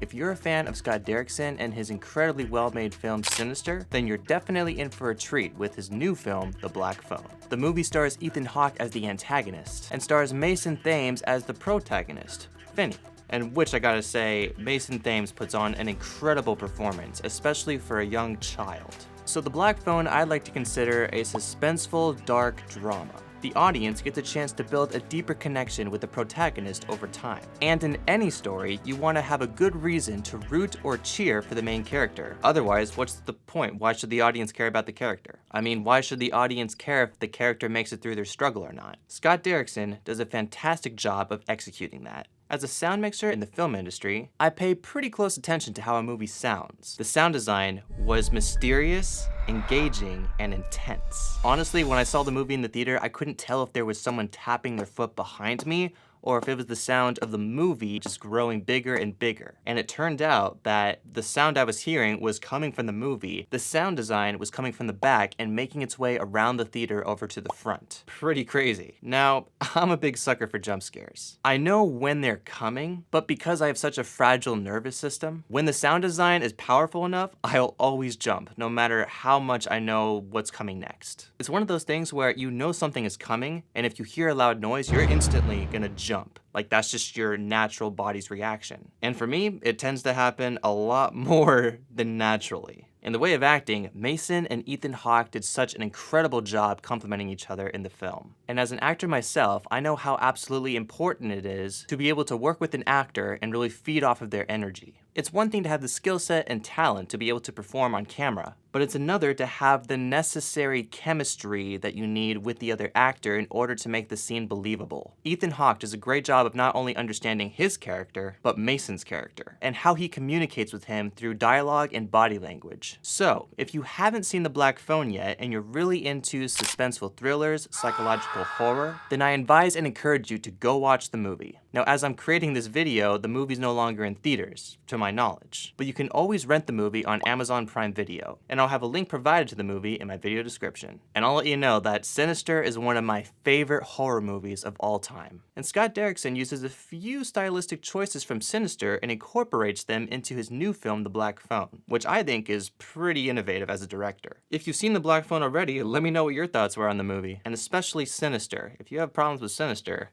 if you're a fan of Scott Derrickson and his incredibly well-made film Sinsiter, then you're definitely in for a treat with his new film, The Black Phone. The movie stars Ethan Hawke as the antagonist, and stars Mason Thames as the protagonist, Finney. And which I gotta say, Mason Thames puts on an incredible performance, especially for a young child. So The Black Phone I'd like to consider a suspenseful, dark drama. The audience gets a chance to build a deeper connection with the protagonist over time. And in any story, you want to have a good reason to root or cheer for the main character. Otherwise, what's the point? Why should the audience care about the character? I mean, why should the audience care if the character makes it through their struggle or not? Scott Derrickson does a fantastic job of executing that. As a sound mixer in the film industry, I pay pretty close attention to how a movie sounds. The sound design was mysterious, engaging, and intense. Honestly, when I saw the movie in the theater, I couldn't tell if there was someone tapping their foot behind me or if it was the sound of the movie just growing bigger and bigger. And it turned out that the sound I was hearing was coming from the movie. The sound design was coming from the back and making its way around the theater over to the front. Pretty crazy. Now, I'm a big sucker for jump scares. I know when they're coming, but because I have such a fragile nervous system, when the sound design is powerful enough, I'll always jump, no matter how much I know what's coming next. It's one of those things where you know something is coming, and if you hear a loud noise, you're instantly gonna jump. Like, that's just your natural body's reaction. And for me, it tends to happen a lot more than naturally. In the way of acting, Mason and Ethan Hawke did such an incredible job complementing each other in the film. And as an actor myself, I know how absolutely important it is to be able to work with an actor and really feed off of their energy. It's one thing to have the skill set and talent to be able to perform on camera, but it's another to have the necessary chemistry that you need with the other actor in order to make the scene believable. Ethan Hawke does a great job of not only understanding his character, but Mason's character, and how he communicates with him through dialogue and body language. So, if you haven't seen The Black Phone yet, and you're really into suspenseful thrillers, psychological horror, then I advise and encourage you to go watch the movie. Now, as I'm creating this video, the movie's no longer in theaters, to my knowledge, but you can always rent the movie on Amazon Prime Video, and I'll have a link provided to the movie in my video description. And I'll let you know that Sinsiter is one of my favorite horror movies of all time. And Scott Derrickson uses a few stylistic choices from Sinsiter and incorporates them into his new film, The Black Phone, which I think is pretty innovative as a director. If you've seen The Black Phone already, let me know what your thoughts were on the movie, and especially Sinsiter. If you have problems with Sinsiter,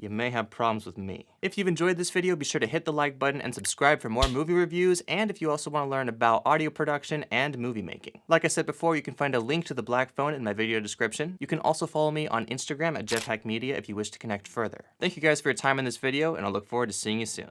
you may have problems with me. If you've enjoyed this video, be sure to hit the like button and subscribe for more movie reviews, and if you also want to learn about audio production and movie making. Like I said before, you can find a link to The Black Phone in my video description. You can also follow me on Instagram at JeffHackMedia if you wish to connect further. Thank you guys for your time in this video, and I look forward to seeing you soon.